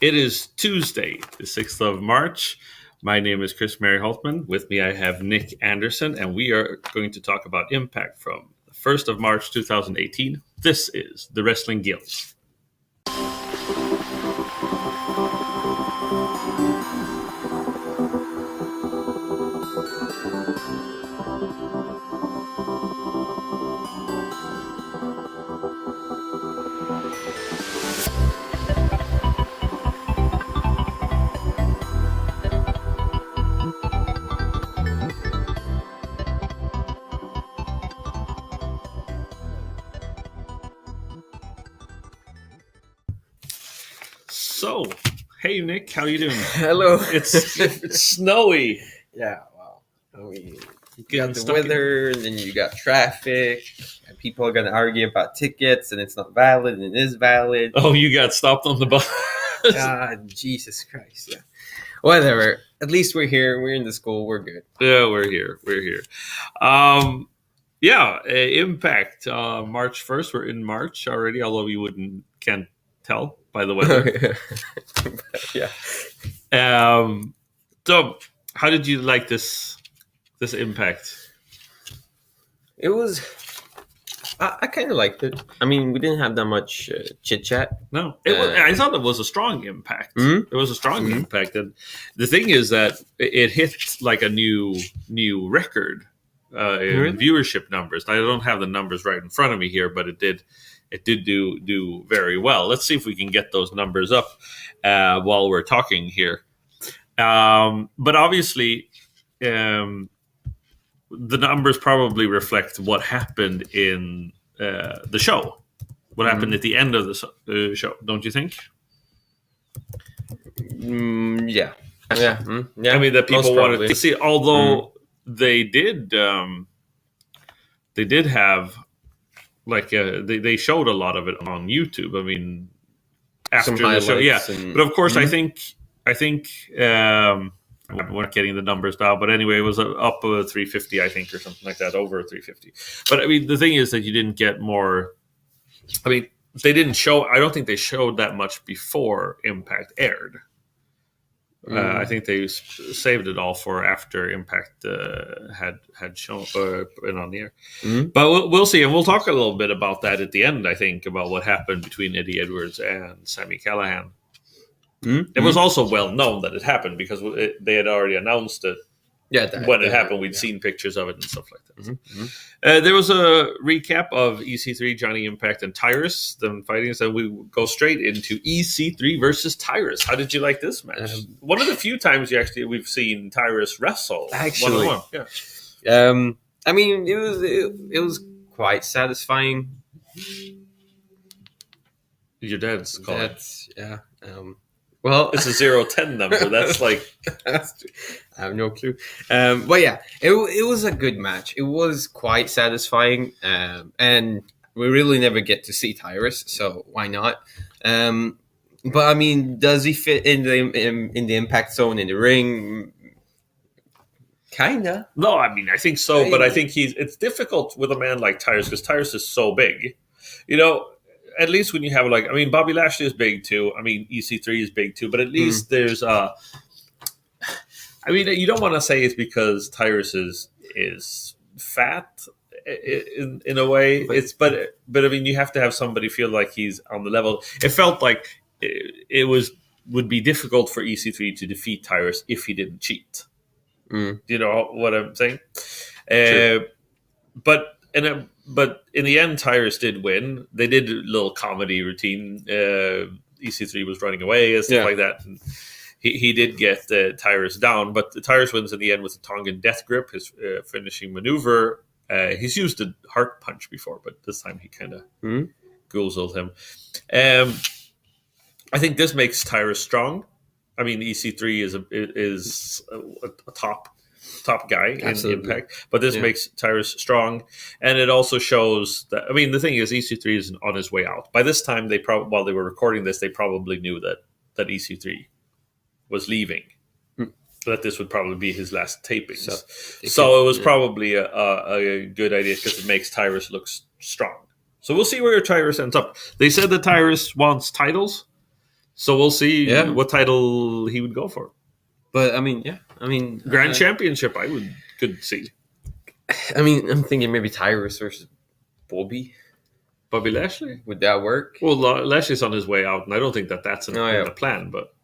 It is Tuesday, the 6th of March. My name is Chris Mary Holtman. With me, I have Nick Anderson, and we are going to talk about Impact from the 1st of March 2018. This is the Wrestling Guild. So, hey Nick, how you doing? Hello. It's snowy. Yeah, well, you got the weather, and then you got traffic, and people are going to argue about tickets, and it's not valid, and it is valid. Oh, you got stopped on the bus. God, Jesus Christ. Yeah. Whatever. At least we're here. We're in the school. We're good. Yeah, we're here. Impact. March 1st. We're in March already, although you can't tell by the weather. Yeah. So, how did you like this Impact? It was. I kind of liked it. I mean, we didn't have that much chit chat. No, I thought it was a strong Impact. Mm-hmm. It was a strong Impact, and the thing is that it hit like a new record in viewership numbers. I don't have the numbers right in front of me here, but it did do very well. Let's see if we can get those numbers up while we're talking here. But obviously, the numbers probably reflect what happened in the show. What happened at the end of the show, don't you think? Yeah. Yeah. Yeah. I mean, that people wanted to see, although they did have, like, they showed a lot of it on YouTube. I mean, after the show, yeah. But of course, I think we're not getting the numbers now, but anyway, it was up 350, I think, or something like that, over 350. But I mean, the thing is that you didn't get more. I mean, they didn't show. I don't think they showed that much before Impact aired. I think they saved it all for after Impact had shown been on the air. But we'll see, and we'll talk a little bit about that at the end. I think about what happened between Eddie Edwards and Sami Callihan. It was also well known that it happened because they had already announced it. Yeah, when it happened, we'd seen pictures of it and stuff like that. There was a recap of EC3, Johnny Impact, and Tyrus, them fighting. So we go straight into EC3 versus Tyrus. How did you like this match? One of the few times we've seen Tyrus wrestle. Actually, one-on-one. Yeah. I mean, it was quite satisfying. Your dad's calling. That's yeah. Well, it's a 0-10 number. That's like I have no clue. But yeah, it was a good match. It was quite satisfying, and we really never get to see Tyrus, so why not? But I mean, does he fit in the Impact Zone in the ring? Kinda. No, I mean, I think so, but I think it's difficult with a man like Tyrus because Tyrus is so big, you know. At least when you have Bobby Lashley is big too. I mean, EC3 is big too. But at least there's I mean, you don't want to say it's because Tyrus is fat in a way. But I mean, you have to have somebody feel like he's on the level. It felt like it would be difficult for EC3 to defeat Tyrus if he didn't cheat. Do you know what I'm saying? But in the end, Tyrus did win. They did a little comedy routine. EC3 was running away and stuff like that. And he did get Tyrus down, but Tyrus wins in the end with a Tongan death grip, his finishing maneuver. He's used a heart punch before, but this time he kind of goozled him. I think this makes Tyrus strong. I mean, EC3 is a top guy in Impact, but this makes Tyrus strong, and it also shows that. I mean, the thing is, EC3 is on his way out. By this time, while they were recording this, they probably knew that EC3 was leaving. That this would probably be his last tapings. So it was probably a good idea because it makes Tyrus look strong. So we'll see where Tyrus ends up. They said that Tyrus wants titles. So we'll see Yeah. what title he would go for. But I mean, yeah, I mean, Grand Championship, I could see. I mean, I'm thinking maybe Tyrus versus Bobby. Bobby Lashley? Would that work? Well, Lashley's on his way out, and I don't think that's in the plan. But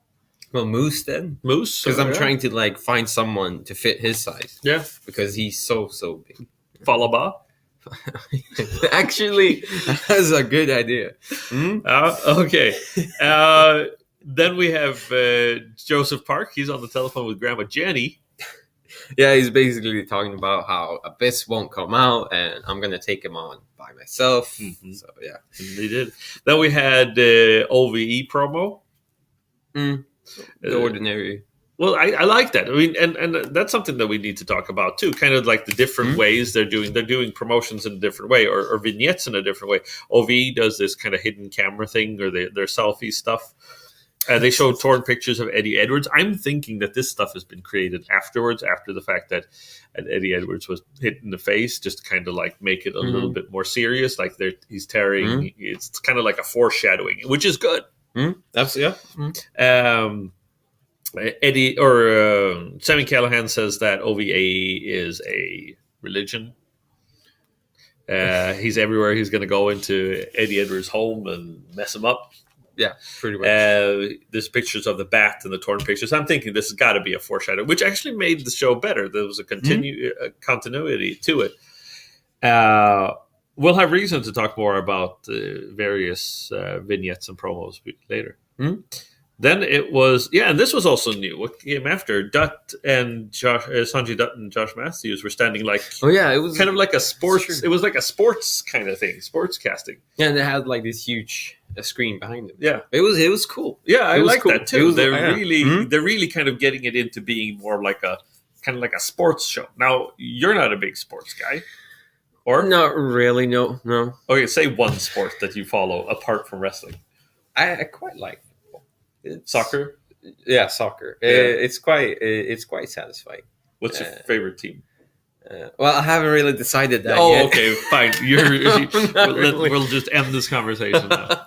well, Moose then. Moose, because I'm trying to like find someone to fit his size. Yeah, because he's so big. Falaba. Actually, that's a good idea. Okay. Then we have Joseph Park. He's on the telephone with Grandma Jenny. Yeah, he's basically talking about how Abyss won't come out, and I'm gonna take him on by myself. Mm-hmm. So yeah, and they did. Then we had OVE promo. The ordinary. Well, I like that. I mean, and that's something that we need to talk about too. Kind of like the different ways they're doing promotions in a different way, or vignettes in a different way. OVE does this kind of hidden camera thing, or their selfie stuff. They show torn pictures of Eddie Edwards. I'm thinking that this stuff has been created afterwards, after the fact that Eddie Edwards was hit in the face, just to kind of like make it a little bit more serious. Like he's tearing. It's kind of like a foreshadowing, which is good. That's yeah. Eddie or Sami Callihan says that OVA is a religion. He's everywhere. He's going to go into Eddie Edwards' home and mess him up. Yeah, pretty much. There's pictures of the bat and the torn pictures. I'm thinking this has got to be a foreshadow, which actually made the show better. There was a continuity to it. We'll have reason to talk more about various vignettes and promos later. Then it was, and this was also new. What came after? Dutt and Sanjay Dutt and Josh Matthews were standing like, it was kind of like a sports. It was like a sports kind of thing, sports casting. Yeah, and they had like this huge screen behind them. Yeah, it was cool. Yeah, I like that too. They're really kind of getting it into being more like a kind of like a sports show. Now, you're not a big sports guy, or not really. No. Okay, say one sport that you follow apart from wrestling. I quite like. Soccer? Yeah, soccer. Yeah. It's quite satisfying. What's your favorite team? Well, I haven't really decided that yet. Oh, okay, fine. We'll just end this conversation now.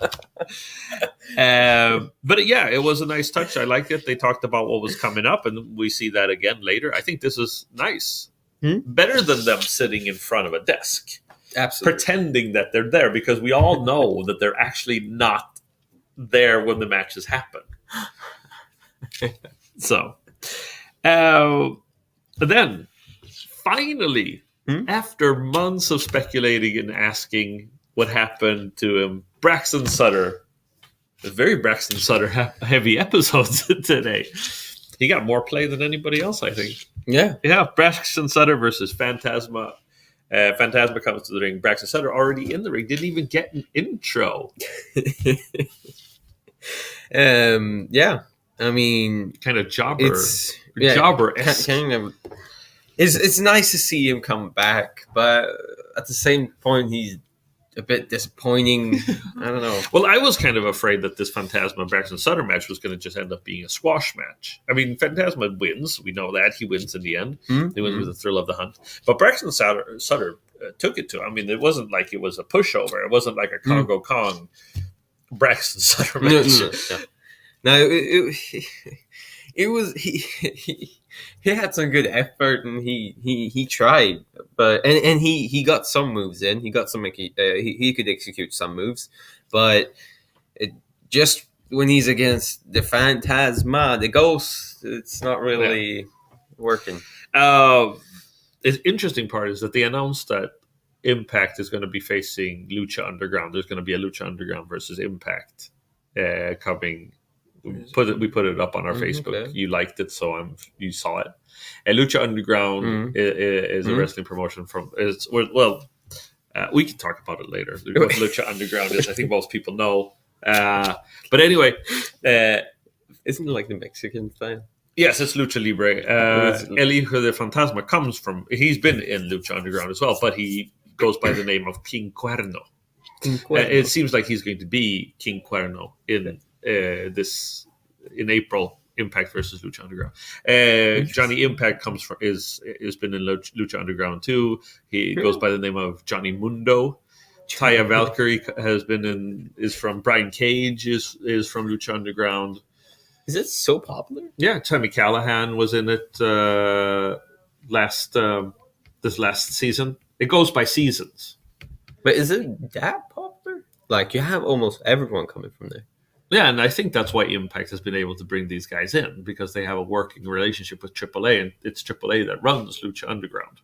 But yeah, it was a nice touch. I liked it. They talked about what was coming up, and we see that again later. I think this is nice. Better than them sitting in front of a desk. Absolutely. Pretending that they're there, because we all know that they're actually not there when the matches happen. So, then finally, after months of speculating and asking what happened to him, Braxton Sutter, a very Braxton Sutter heavy episodes today. He got more play than anybody else, I think. Yeah. Braxton Sutter versus Phantasma. Phantasma comes to the ring. Braxton Sutter already in the ring. Didn't even get an intro. Yeah. I mean, kind of jobber. Kind of. It's nice to see him come back, but at the same point, he's a bit disappointing. I don't know. Well, I was kind of afraid that this Phantasma Braxton Sutter match was going to just end up being a squash match. I mean, Phantasma wins. We know that. He wins in the end. He wins with the thrill of the hunt. But Braxton Sutter took it to him. I mean, it wasn't like it was a pushover. It wasn't like a Congo Kong Braxton Sutter match. No, it was he had some good effort, and he tried, but and he got some moves in. He got some he could execute some moves, but it just when he's against the Phantasma, the Ghost, it's not really working. The interesting part is that they announced that Impact is going to be facing Lucha Underground. There's going to be a Lucha Underground versus Impact coming. We put it up on our Facebook. Okay. You liked it, so you saw it. And Lucha Underground is a wrestling promotion from. We can talk about it later. What Lucha Underground is, I think most people know. But anyway, isn't it like the Mexican style? Yes, it's Lucha Libre. El Hijo de Fantasma comes from. He's been in Lucha Underground as well, but he goes by the name of King Cuerno. It seems like he's going to be King Cuerno in in April. Impact versus Lucha Underground. Johnny Impact has been in Lucha Underground too. He goes by the name of Johnny Mundo. Taya Valkyrie is from Brian Cage is from Lucha Underground. Is it so popular? Yeah, Tammy Callahan was in it this last season. It goes by seasons. But is it that popular? Like, you have almost everyone coming from there. Yeah, and I think that's why Impact has been able to bring these guys in, because they have a working relationship with AAA, and it's AAA that runs Lucha Underground.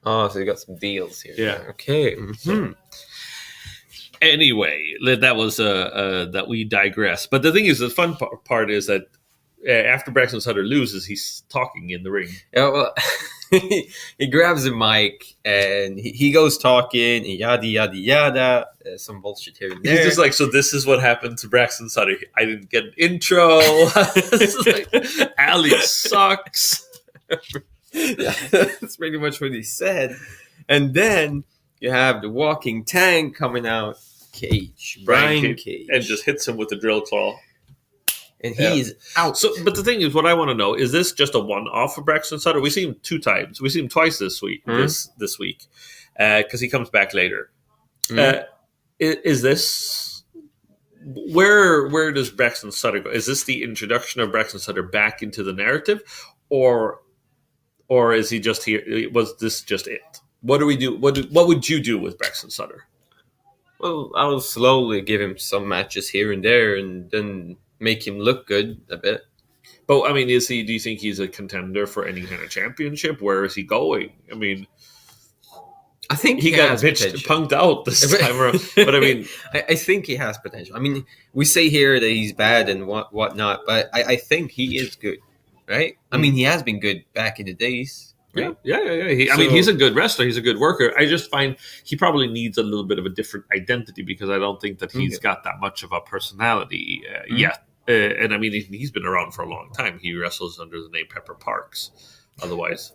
Oh, so you got some deals here. Yeah. Okay. Mm-hmm. Anyway, that was that we digress. But the thing is, the fun part is that after Braxton Sutter loses, he's talking in the ring. Yeah, well, he grabs a mic and he goes talking, yada yada yada, some bullshit here and there. He's just like, so this is what happened to Braxton Sutter. I didn't get an intro. It's like, Ali sucks. Yeah, that's pretty much what he said. And then you have the walking tank coming out, Brian Cage, and just hits him with the drill claw. And he's out. So, but the thing is, what I want to know, is this just a one-off for Braxton Sutter? We see him 2 times. We see him twice this week. This week, because he comes back later. Is this where does Braxton Sutter go? Is this the introduction of Braxton Sutter back into the narrative, or is he just here? Was this just it? What do we do? What would you do with Braxton Sutter? Well, I'll slowly give him some matches here and there, and then make him look good a bit. But I mean, do you think he's a contender for any kind of championship? Where is he going? I mean, I think he got punked out this time around. But I mean, I think he has potential. I mean, we say here that he's bad and whatnot, but I think he is good, right? I mean, he has been good back in the days. Right? Yeah. I mean, he's a good wrestler. He's a good worker. I just find he probably needs a little bit of a different identity, because I don't think that he's got that much of a personality yet. And I mean, he's been around for a long time. He wrestles under the name Pepper Parks. Otherwise,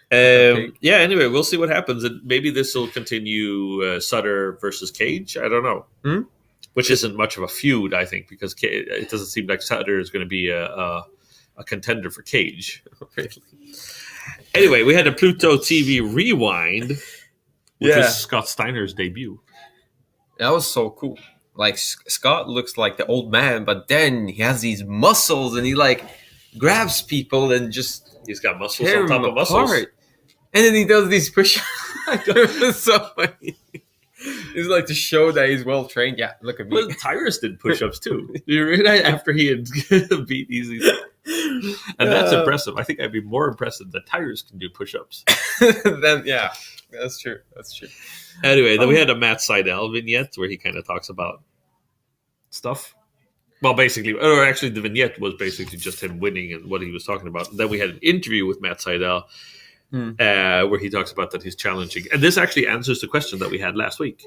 yeah. Anyway, we'll see what happens, and maybe this will continue Sutter versus Cage. I don't know, which isn't much of a feud, I think, because it doesn't seem like Sutter is going to be a contender for Cage. Anyway, we had a Pluto TV Rewind, which was Scott Steiner's debut. That was so cool. Like, Scott looks like the old man, but then he has these muscles, and he like grabs people and just he's got muscles on top of muscles. And then he does these push-ups. It's so funny. It's like to show that he's well trained. Yeah, look at me. Well, Tyrus did push-ups too. You realize after he had beat Easy, and that's impressive. I think I'd be more impressed that Tyrus can do push-ups. Then yeah, that's true. That's true. Anyway, then we had a Matt Sydal vignette where he kind of talks about stuff. Well, basically, or actually, the vignette was basically just him winning and what he was talking about. And then we had an interview with Matt Sydal where he talks about that he's challenging. And this actually answers the question that we had last week.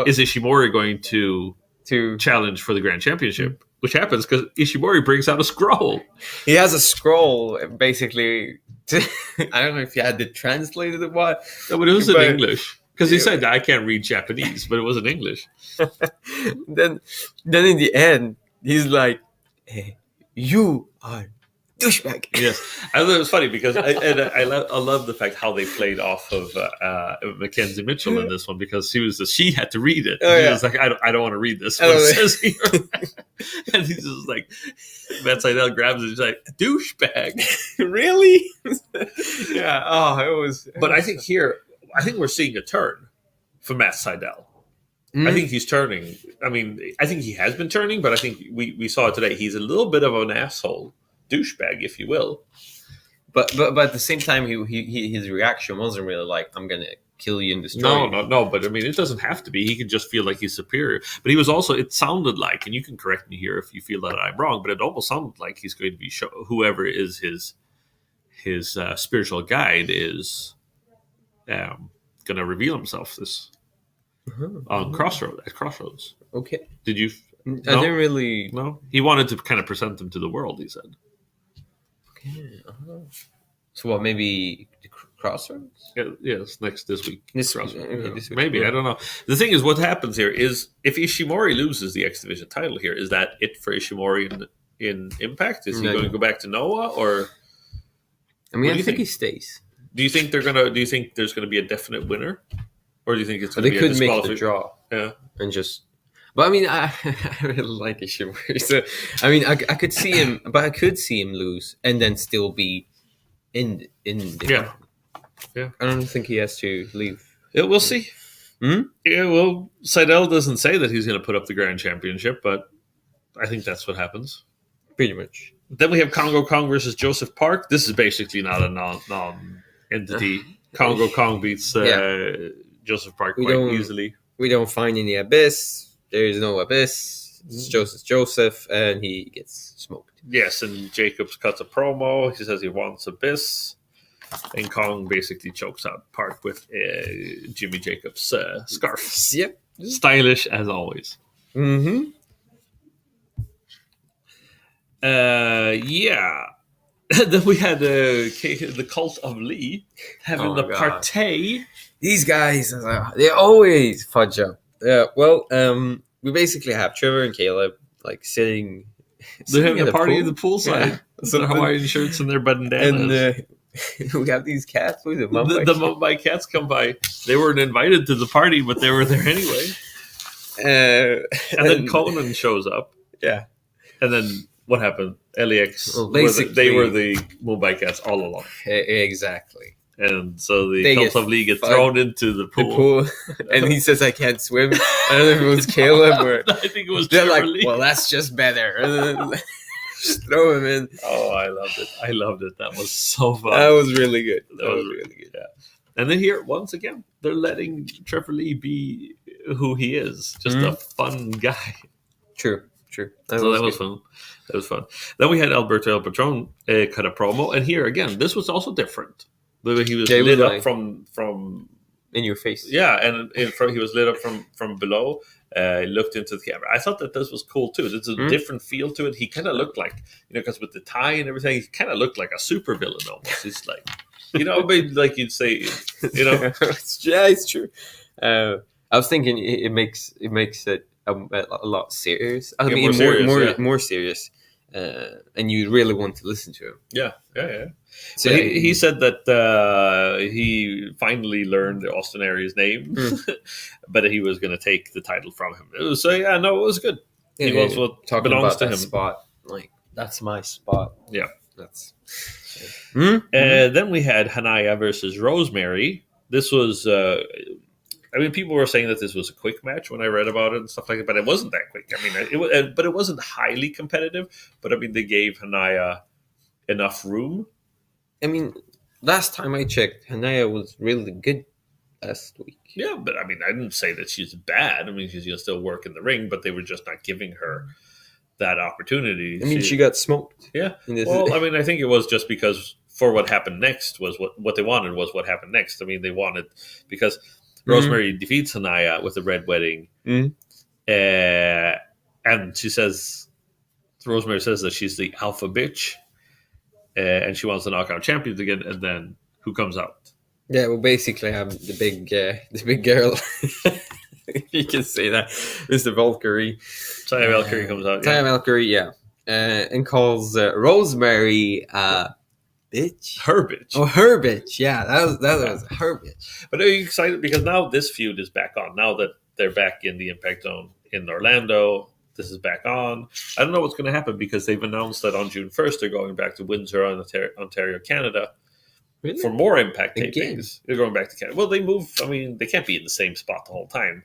Is Ishimori going to challenge for the Grand Championship? Which happens because Ishimori brings out a scroll. He has a scroll, basically. I don't know if you had to translate it or what. No, but it was in English. Because he said, I can't read Japanese, but it was in English. Then in the end, he's like, hey, you are douchebag. Yes. I thought it was funny because I love the fact how they played off of Mackenzie Mitchell in this one, because she had to read it. She was like, I don't want to read this. What it says here. And he's just like, Matt Sydal grabs it. He's like, douchebag. Really? Yeah. Oh, it was. But I think we're seeing a turn for Matt Sydal. I think he's turning. I mean, I think he has been turning, but I think we saw it today. He's a little bit of an asshole. Douchebag, if you will, but at the same time, his reaction wasn't really like, "I'm gonna kill you and destroy you." No. But I mean, it doesn't have to be. He could just feel like he's superior. But he was also. It sounded like, and you can correct me here if you feel that I'm wrong, but it almost sounded like he's going to be whoever is his spiritual guide is going to reveal himself on Crossroads. Okay. Did you? I didn't really. No, he wanted to kind of present them to the world. He said. Okay. So what? Maybe the Crossroads? Yes, this week. This week. Maybe, I don't know. The thing is, what happens here is if Ishimori loses the X Division title here, is that it for Ishimori in Impact? Is he going to go back to Noah, or? I mean, I think he stays. Do you think there's going to be a definite winner? Or do you think it's But going they to be a could make the disqualification? draw Yeah. and just. But I mean, I really like Ishimori. So I mean, I could see him, but I could see him lose and then still be in the. Yeah. Yeah. I don't think he has to leave. Yeah, we'll see. Hmm? Yeah, well, Seidel doesn't say that he's going to put up the Grand Championship, but I think that's what happens. Pretty much. Then we have Congo Kong versus Joseph Park. This is basically not a non-entity. Congo Kong beats Joseph Park quite easily. We don't find any abyss. There is no abyss. It's Joseph, and he gets smoked. Yes, and Jacobs cuts a promo. He says he wants abyss. And Kong basically chokes out Park with Jimmy Jacobs' scarf. Yep. Stylish as always. Mm-hmm. Yeah. Then we had the Cult of Lee having the partay. These guys, they always fudge up. Yeah, well, we basically have Trevor and Caleb like sitting They're having a party pool. in the poolside. Yeah. With their Hawaiian shirts and their bandanas. And we have these cats. What is it, the Mumbai cats come by. They weren't invited to the party, but they were there anyway. And then Conan shows up. Yeah. And then what happened? LAX, they were the Mumbai cats all along. Exactly. And so the Cult of Lee get thrown into the pool. And he says, I can't swim. I don't know if it was Caleb or... I think it was They're Trevor like, Lee. well, that's just better. And then just throw him in. Oh, I loved it. That was so fun. That was really good. That was really good. Yeah. And then here, once again, they're letting Trevor Lee be who he is. Just a fun guy. True. That was fun. That was fun. Then we had Alberto El Patron cut a promo. And here, again, this was also different. The way he was lit up from... In your face. Yeah, and he was lit up from below. He looked into the camera. I thought that this was cool too. There's a different feel to it. He kind of looked like, because with the tie and everything, he kind of looked like a supervillain almost. He's like, like you'd say, Yeah, it's true. I was thinking it makes it a lot serious. I mean, more serious. And you really want to listen to him. Yeah. So he said that he finally learned Austin Aries' name, but he was going to take the title from him. It was it was good. Yeah, he wants what belongs to him. Spot, like that's my spot. Yeah, that's. Then we had Hanaya versus Rosemary. This was. People were saying that this was a quick match when I read about it and stuff like that, but it wasn't that quick. I mean, it was, but it wasn't highly competitive. But I mean, they gave Hanaya enough room. I mean, last time I checked, Hanaya was really good last week. Yeah, but I mean, I didn't say that she's bad. I mean, she's going to still work in the ring, but they were just not giving her that opportunity. I mean, she got smoked. Yeah. Well, I mean, I think it was just because for what happened next was what they wanted was what happened next. I mean, they wanted because Rosemary defeats Hanaya with the red wedding, and she says, Rosemary says that she's the alpha bitch. And she wants to knock out champions again, and then who comes out? Yeah, well, basically, I'm the big girl. If you can say that, Mr. Valkyrie. Taya Valkyrie comes out. Taya Valkyrie, yeah, and calls Rosemary bitch. Her bitch. Oh, her bitch. Yeah, that was her bitch. But are you excited because now this feud is back on? Now that they're back in the Impact Zone in Orlando. This is back on. I don't know what's going to happen because they've announced that on June 1st they're going back to Windsor, Ontario, Canada for more Impact tapings. They're going back to Canada. Well, they move. I mean, they can't be in the same spot the whole time.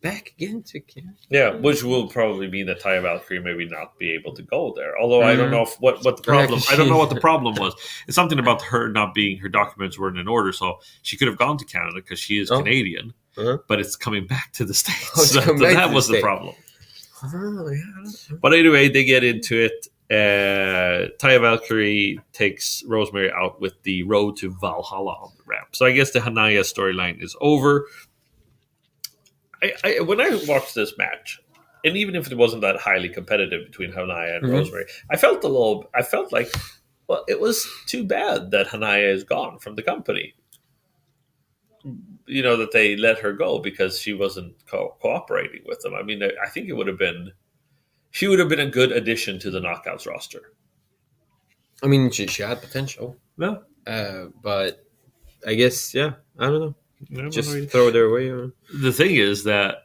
Back again to Canada? Yeah, which will probably mean that Taya Valkyrie maybe not be able to go there. Although I don't know what the problem. I don't know what the problem was. It's something about her not being her documents weren't in order, so she could have gone to Canada because she is Canadian, but it's coming back to the States. So that was the problem. Oh, yeah. But anyway, they get into it. Taya Valkyrie takes Rosemary out with the Road to Valhalla on the ramp. So I guess the Hanaya storyline is over. When I watched this match, and even if it wasn't that highly competitive between Hanaya and Rosemary, I felt like, well, it was too bad that Hanaya is gone from the company. That they let her go because she wasn't cooperating with them. I mean, I think she would have been a good addition to the Knockouts roster. I mean, she had potential. No. But I guess, yeah, I don't know. Yeah, just throw it away. the thing is that,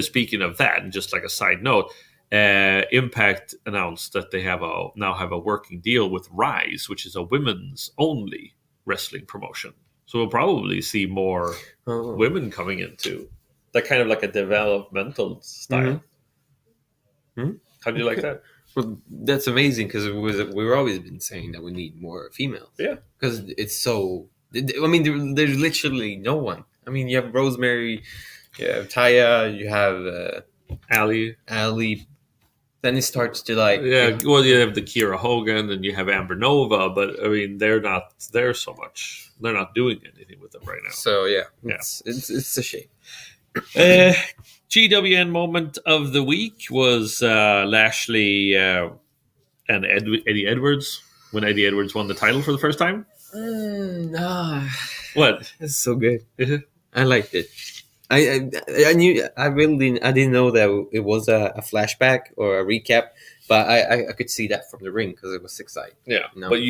speaking of that, and just like a side note, Impact announced that they now have a working deal with Rise, which is a women's only wrestling promotion. So we'll probably see more women coming into that kind of like a developmental style. Mm-hmm. How do you like that? Well, that's amazing because we've always been saying that we need more females. Yeah, because it's so. I mean, there's literally no one. I mean, you have Rosemary, you have Taya, you have Ali. Then it starts to like. Yeah, well, you have the Kira Hogan and you have Amber Nova, but I mean, they're not there so much. They're not doing anything with them right now. So yeah, it's a shame. GWN moment of the week was Lashley and Eddie Edwards when Eddie Edwards won the title for the first time. What? It's so good. I liked it. I didn't know that it was a flashback or a recap, but I could see that from the ring because it was exciting. Yeah, but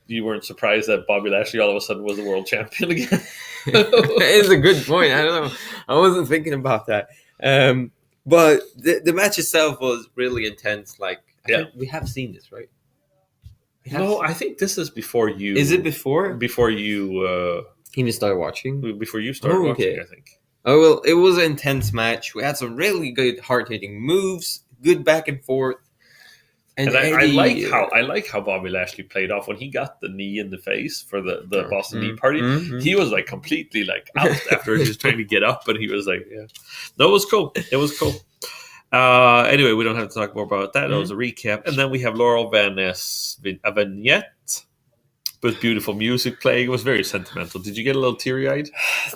you weren't surprised that Bobby Lashley all of a sudden was the world champion again. It's a good point. I don't know. I wasn't thinking about that. But the match itself was really intense. Like, we have seen this, right? No, I think this is before you. Is it before? Before you even started watching? Before you started watching, I think. Oh, well, it was an intense match. We had some really good hard-hitting moves, good back and forth. And Eddie, I like how Bobby Lashley played off when he got the knee in the face for the Boston Knee Party. Mm-hmm. He was like completely like out after he was trying to get up, and he was like, "Yeah, that was cool. It was cool." Anyway, we don't have to talk more about that. That was a recap, and then we have Laurel Van Ness, a vignette with beautiful music playing. It was very sentimental. Did you get a little teary-eyed?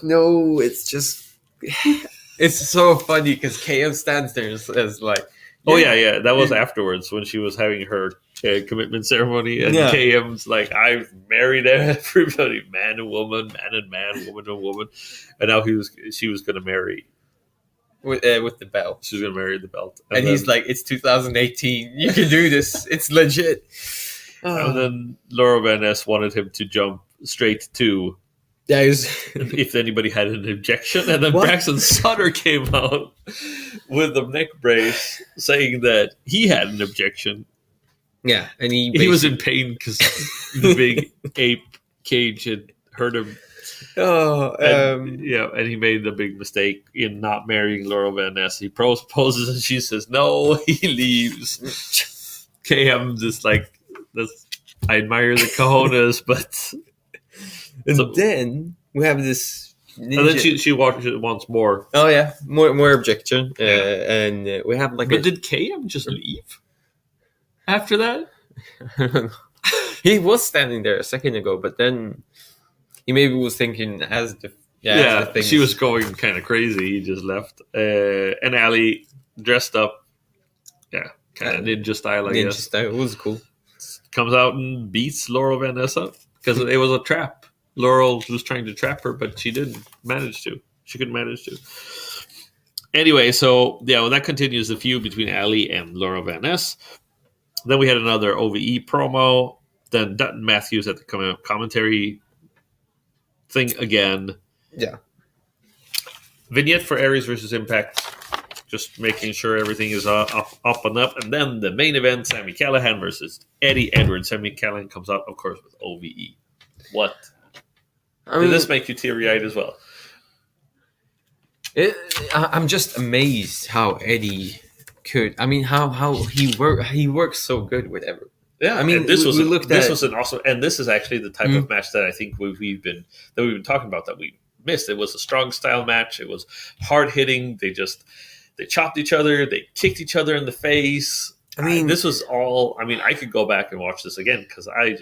No, it's just it's so funny because KM stands there as like. Oh yeah. That was afterwards when she was having her commitment ceremony, and KM's like, "I've married everybody, man and woman, man and man, woman and woman," and now she was going to marry with the belt. She was going to marry the belt, and he's like, "It's 2018. You can do this. It's legit." And then Laura Van Ness wanted him to jump straight to. Yeah, if anybody had an objection, and then Braxton Sutter came out with the neck brace saying that he had an objection. Yeah, and he was in pain because the big ape cage had hurt him. And he made the big mistake in not marrying Laurel Van Ness. He proposes and she says no. He leaves. KM just like this. I admire the cojones, but. And then we have this. Ninja. And then she wants more. Oh yeah, more objection, and we have like. But did KM just leave after that? I don't know. He was standing there a second ago, but then he maybe was thinking as the things. She was going kind of crazy. He just left, and Ali dressed up, kind of ninja style. I guess style. It was cool. Comes out and beats Laurel Van Ness up because it was a trap. Laurel was trying to trap her, but she didn't manage to. She couldn't manage to. Anyway, so that continues the feud between Ali and Laurel Van Ness. Then we had another OVE promo. Then Dutton Matthews at the commentary thing again. Yeah. Vignette for Aries versus Impact. Just making sure everything is up and up. And then the main event, Sami Callihan versus Eddie Edwards. Sami Callihan comes out, of course, with OVE. What? Did this make you teary-eyed as well? I'm just amazed how Eddie could. I mean, how he works so good with Everett. Yeah, I mean, this was an awesome, and this is actually the type of match that I think we've been talking about that we missed. It was a strong style match. It was hard hitting. They chopped each other. They kicked each other in the face. I mean, this was all. I mean, I could go back and watch this again because I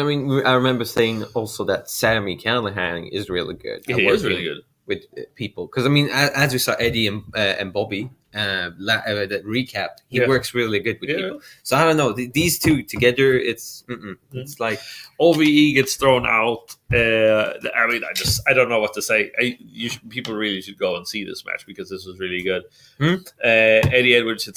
mean, I remember saying also that Sami Callihan is really good. He is really good with people because I mean, as we saw Eddie and Bobby that recap, he works really good with people. So I don't know, these two together, it's like OVE gets thrown out. I mean, I don't know what to say. People really should go and see this match because this was really good. Eddie Edwards he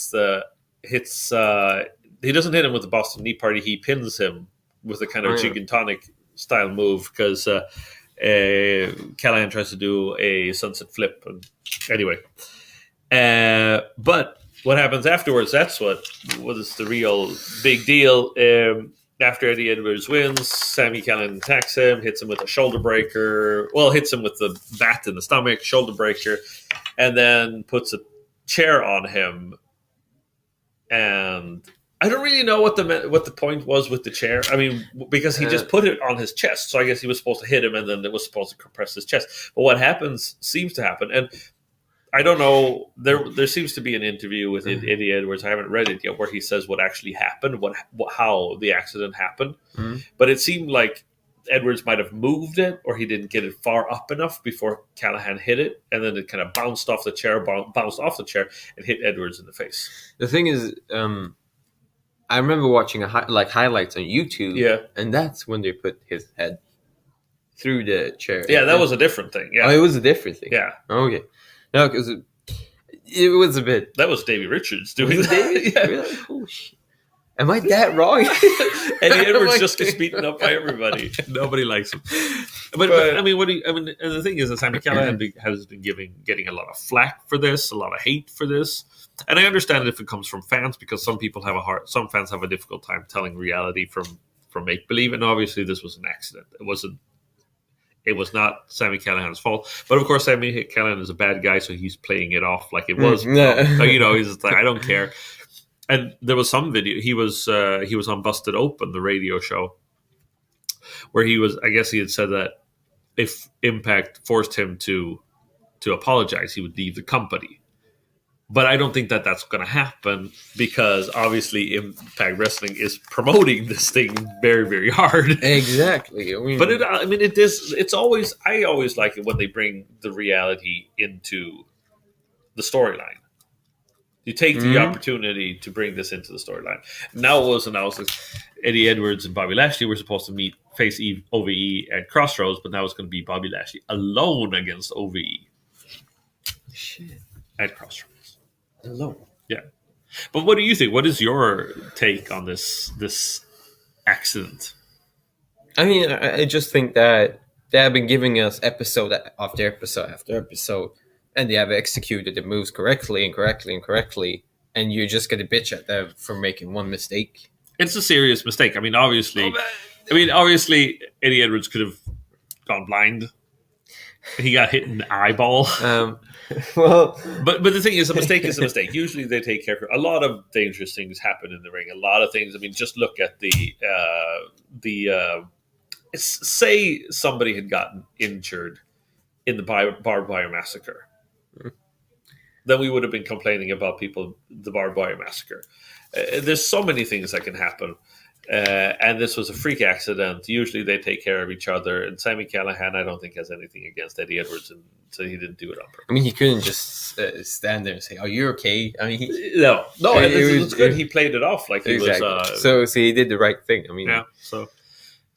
doesn't hit him with the Boston Knee Party. He pins him with a kind of Gin Tonic style move because Callahan tries to do a sunset flip. And anyway, but what happens afterwards? That's what was the real big deal. After Eddie Edwards wins, Sami Callahan attacks him, hits him with a shoulder breaker. Well, hits him with the bat in the stomach, shoulder breaker, and then puts a chair on him. And I don't really know what the point was with the chair. I mean, because he just put it on his chest, so I guess he was supposed to hit him, and then it was supposed to compress his chest. But what seems to happen, and I don't know. There seems to be an interview with Eddie Edwards. I haven't read it yet, where he says what actually happened, how the accident happened. Mm-hmm. But it seemed like Edwards might have moved it, or he didn't get it far up enough before Callahan hit it, and then it kind of bounced off the chair, and hit Edwards in the face. The thing is, I remember watching highlights on YouTube, and that's when they put his head through the chair. Yeah, that was a different thing. Yeah, it was a different thing. Yeah, okay. No, because it was a bit. That was Davey Richards doing that. David? Yeah. Really? Oh, shit. Am I that wrong? Eddie Edwards just gets beaten up by everybody. Nobody likes him. But I mean, and the thing is that Sami Callahan has been getting a lot of flack for this, a lot of hate for this, and I understand if it comes from fans, because some some fans have a difficult time telling reality from make believe, and obviously this was an accident. It was not Sami Callahan's fault, but of course Sami Callahan is a bad guy, so he's playing it off like it was. He's like, I don't care. And there was some video. He was on Busted Open, the radio show, where I guess he had said that if Impact forced him to apologize, he would leave the company. But I don't think that that's going to happen, because obviously Impact Wrestling is promoting this thing very, very hard. Exactly. But it is. It's always. I always like it when they bring the reality into the storyline. You take the opportunity to bring this into the storyline. Now it was announced that Eddie Edwards and Bobby Lashley were supposed to face OVE at Crossroads, but now it's going to be Bobby Lashley alone against OVE. Shit. At Crossroads. Alone. Yeah. But what do you think? What is your take on this accident? I mean, I just think that they have been giving us episode after episode after episode, and they have executed the moves correctly, and you're just going to bitch at them for making one mistake. It's a serious mistake. I mean, obviously, Eddie Edwards could have gone blind. He got hit in the eyeball. Well, but the thing is, a mistake is a mistake. Usually, they take care of it. A lot of dangerous things happen in the ring. A lot of things. I mean, just look at say somebody had gotten injured in the barbed wire massacre. Then we would have been complaining about the barbed wire massacre. There's so many things that can happen. And this was a freak accident. Usually they take care of each other. And Sami Callahan, I don't think, has anything against Eddie Edwards, and so he didn't do it on purpose. I mean, he couldn't just stand there and say, "Are you okay?" I mean, no, it was good. He played it off like he was. So he did the right thing. I mean, yeah.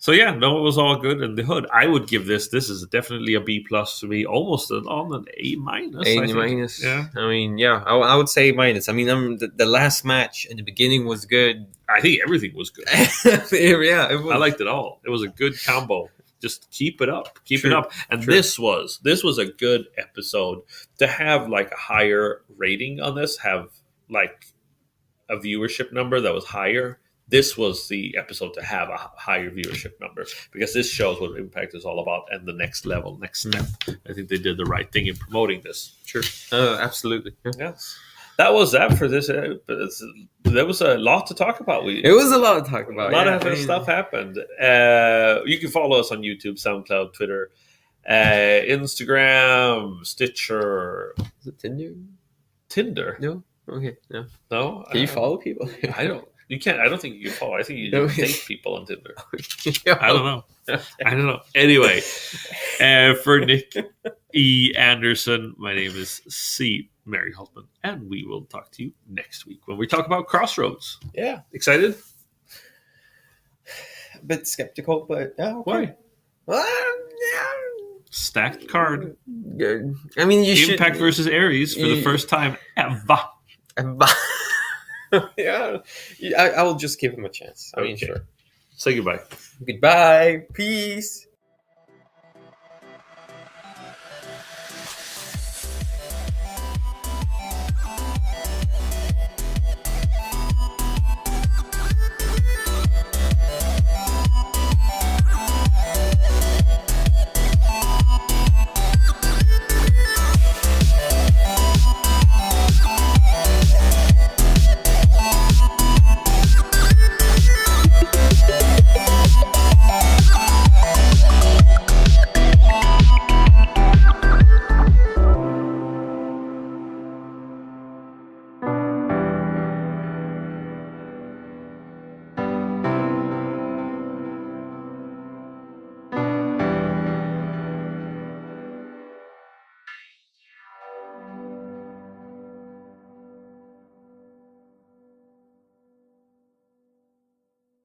So yeah, no, it was all good in the hood. I would give this is definitely a B+ to me, almost on an A-. A-. Yeah. I mean, yeah, I would say A-. I mean, the last match in the beginning was good. I think everything was good. Yeah, I liked it all. It was a good combo. Just keep it up. Keep it up. And this was a good episode. To have like a higher rating on this, have like a viewership number that was higher. This was the episode to have a higher viewership number, because this shows what Impact is all about and the next level, next step. I think they did the right thing in promoting this. Sure. Absolutely. Yes. That was that for this. There was a lot to talk about. It was a lot to talk about. A lot of stuff happened. You can follow us on YouTube, SoundCloud, Twitter, Instagram, Stitcher. Is it Tinder? Tinder? No? Okay. No? Can you follow people? I don't. You can't. I don't think you can follow. I think you date people on Tinder. Yeah. I don't know. Anyway, for Nick E. Anderson, my name is C. Mary Holtman, and we will talk to you next week when we talk about Crossroads. Yeah. Excited? A bit skeptical, but yeah. Okay. Why? Stacked card. I mean, Impact versus Aries for the first time ever. Yeah, I will just give him a chance. I mean, sure. Say goodbye. Goodbye. Peace.